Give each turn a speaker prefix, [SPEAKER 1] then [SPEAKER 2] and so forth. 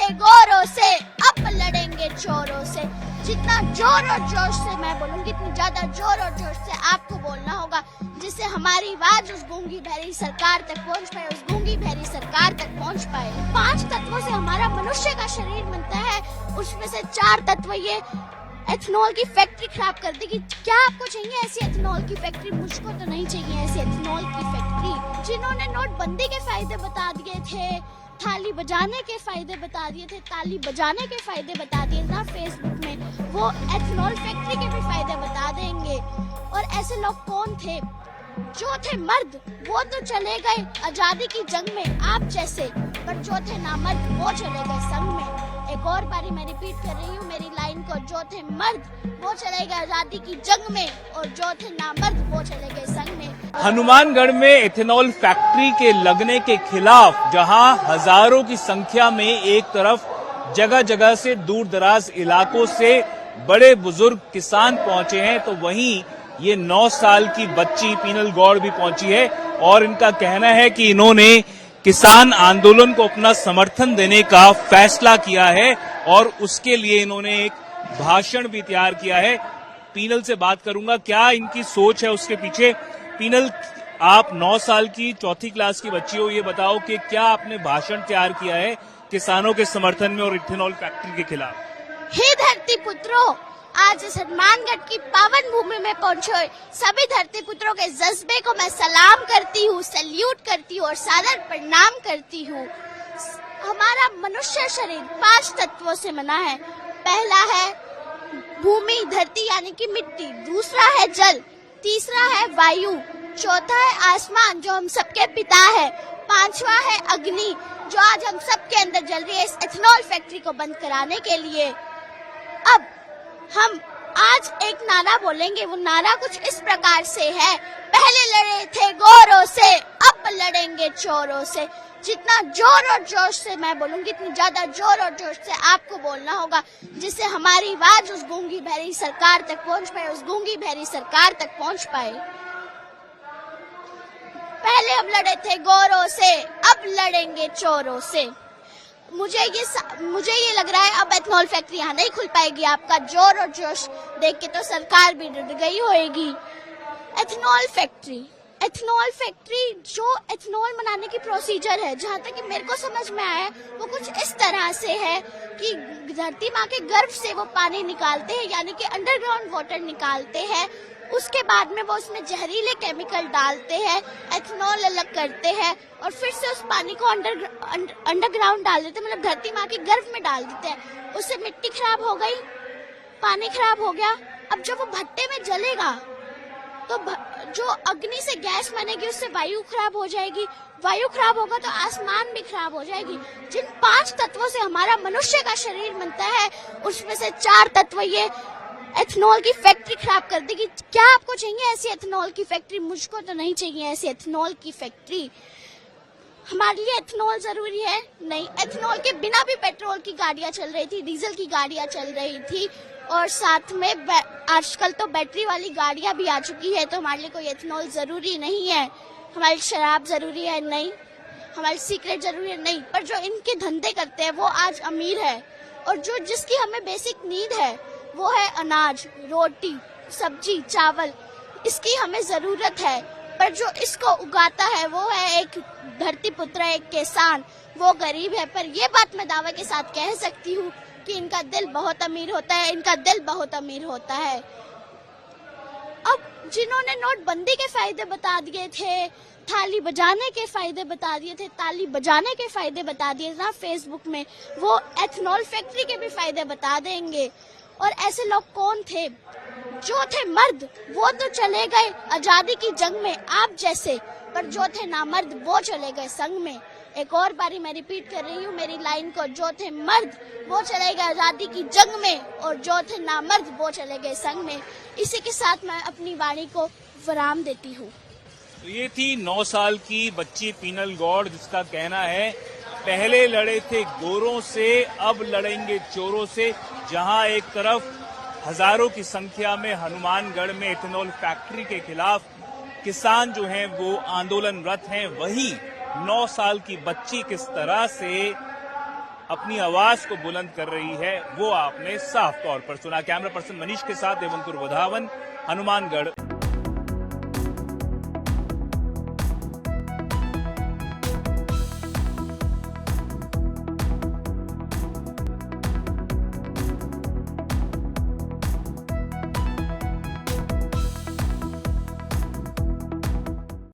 [SPEAKER 1] थे गोरों से, अब लड़ेंगे चोरों से। जितना जोर और जोश से मैं बोलूंगी, इतनी ज्यादा जोर और जोश से आपको बोलना होगा, जिससे हमारी आवाज उस गूंगी बहरी सरकार तक पहुंच पाए, उस गूंगी बहरी सरकार तक पहुंच पाए। 5 तत्वों से हमारा मनुष्य का शरीर बनता है, उसमें से 4 तत्व ये एथेनॉल की फैक्ट्री खराब कर देगी। क्या आपको चाहिए ऐसी एथेनॉल की फैक्ट्री? मुझको तो नहीं चाहिए ऐसी एथेनॉल की फैक्ट्री। जिन्होंने नोटबंदी के फायदे बता दिए थे, थाली बजाने के फायदे बता दिए थे, ताली बजाने के फायदे बता दिए ना फेसबुक में, वो एथेनॉल फैक्ट्री के भी फायदे बता देंगे। और ऐसे लोग कौन थे? जो थे मर्द वो तो चले गए आजादी की जंग में आप जैसे, पर जो थे नामर्द वो चले गए संग में। एक और बारी मैं रिपीट कर रही हूँ मेरी लाइन को, जो थे मर्द वो चले गए आजादी की जंग में, और जो थे नामर्द वो चले गए संग में।
[SPEAKER 2] हनुमानगढ़ में एथेनॉल फैक्ट्री के लगने के खिलाफ जहां हजारों की संख्या में एक तरफ जगह जगह से दूर दराज इलाकों से बड़े बुजुर्ग किसान पहुंचे हैं, तो वहीं ये 9 साल की बच्ची पीनल गौड़ भी पहुंची है और इनका कहना है कि इन्होंने किसान आंदोलन को अपना समर्थन देने का फैसला किया है और उसके लिए इन्होंने एक भाषण भी तैयार किया है। पीनल से बात करूंगा, क्या इनकी सोच है उसके पीछे। पीनल, आप 9 साल की 4th क्लास की बच्ची हो, ये बताओ कि क्या आपने भाषण तैयार किया है किसानों के समर्थन में और इथेनॉल फैक्ट्री के खिलाफ?
[SPEAKER 1] हे धरती पुत्रों, आज इस हनुमानगढ़ की पावन भूमि में पहुंचे सभी धरती पुत्रों के जज्बे को मैं सलाम करती हूँ, सैल्यूट करती हूँ और सादर प्रणाम करती हूँ। हमारा मनुष्य शरीर 5 तत्वों से बना है। पहला है भूमि, धरती यानी कि मिट्टी, दूसरा है जल, तीसरा है वायु, चौथा है आसमान जो हम सबके पिता है, 5वां है अग्नि जो आज हम सबके अंदर जल रही है इस एथेनॉल फैक्ट्री को बंद कराने के लिए। अब हम आज एक नारा बोलेंगे, वो नारा कुछ इस प्रकार से है, पहले लड़े थे गोरों से, अब लड़ेंगे चोरों से। जितना जोर और जोश से मैं बोलूंगी, इतनी ज्यादा जोर और जोश से आपको बोलना होगा, जिससे हमारी आवाज उस गूंगी बहरी सरकार तक पहुंच पाए, उस गूंगी बहरी सरकार तक पहुंच पाए। पहले हम लड़े थे गोरों से, अब लड़ेंगे चोरों से। मुझे ये लग रहा है अब एथेनॉल फैक्ट्री यहाँ नहीं खुल पाएगी। आपका जोर और जोश देख के तो सरकार भी डर गई होगी। एथेनॉल फैक्ट्री जो एथेनॉल बनाने की प्रोसीजर है, जहाँ तक कि मेरे को समझ में आया, वो कुछ इस तरह से है कि धरती माँ के गर्भ से वो पानी निकालते हैं, यानी कि अंडरग्राउंड वाटर निकालते हैं। उसके बाद में वो उसमें जहरीले केमिकल डालते हैं, एथेनॉल अलग करते हैं और फिर से उस पानी को अंडरग्राउंड डाल देते हैं, मतलब धरती माँ के गर्भ में डाल देते हैं। उससे मिट्टी खराब हो गई, पानी खराब हो गया। अब जब वो भट्टे में जलेगा तो जो अग्नि से गैस बनेगी उससे वायु खराब हो जाएगी, वायु खराब होगा तो आसमान भी खराब हो जाएगी। जिन 5 तत्वों से हमारा मनुष्य का शरीर बनता है, उसमें से 4 तत्व ये एथेनॉल की फैक्ट्री खराब कर देगी। क्या आपको चाहिए ऐसी एथेनॉल की फैक्ट्री? मुझको तो नहीं चाहिए ऐसी एथेनॉल की फैक्ट्री। हमारे लिए एथेनॉल जरूरी है? नहीं। एथेनॉल के बिना भी पेट्रोल की गाड़ियां चल रही थी, डीजल की गाड़ियां चल रही थी और साथ में आजकल तो बैटरी वाली गाड़ियां भी आ चुकी है, तो हमारे लिए कोई एथेनॉल जरूरी नहीं है। हमारी शराब जरूरी है? नहीं। हमारी सिगरेट जरूरी है? नहीं। पर जो इनके धंधे करते हैं वो आज अमीर है, और जो जिसकी हमें बेसिक नीड है वो है अनाज, रोटी, सब्जी, चावल, इसकी हमें जरूरत है। पर जो इसको उगाता है वो है एक धरती पुत्र, एक किसान, वो गरीब है। पर ये बात मैं दावे के साथ कह सकती हूँ कि इनका दिल बहुत अमीर होता है, इनका दिल बहुत अमीर होता है। अब जिन्होंने नोटबंदी के फायदे बता दिए थे, थाली बजाने के फायदे बता दिए थे, ताली बजाने के फायदे बता दिए ना फेसबुक में, वो एथेनॉल फैक्ट्री के भी फायदे बता देंगे। और ऐसे लोग कौन थे? जो थे मर्द वो तो चले गए आजादी की जंग में आप जैसे, पर जो थे नामर्द वो चले गए संग में। एक और बारी मैं रिपीट कर रही हूँ मेरी लाइन को, जो थे मर्द वो चले गए आजादी की जंग में, और जो थे नामर्द वो चले गए संग में। इसी के साथ मैं अपनी वाणी को विराम देती हूँ।
[SPEAKER 2] तो ये थी 9 साल की बच्ची पीनल गौड़, जिसका कहना है पहले लड़े थे गोरों से, अब लड़ेंगे चोरों से। जहां एक तरफ हजारों की संख्या में हनुमानगढ़ में एथेनॉल फैक्ट्री के खिलाफ किसान जो हैं वो आंदोलनरत हैं, वहीं 9 साल की बच्ची किस तरह से अपनी आवाज को बुलंद कर रही है वो आपने साफ तौर पर सुना। कैमरा पर्सन मनीष के साथ देवंकुर वधावन, हनुमानगढ़।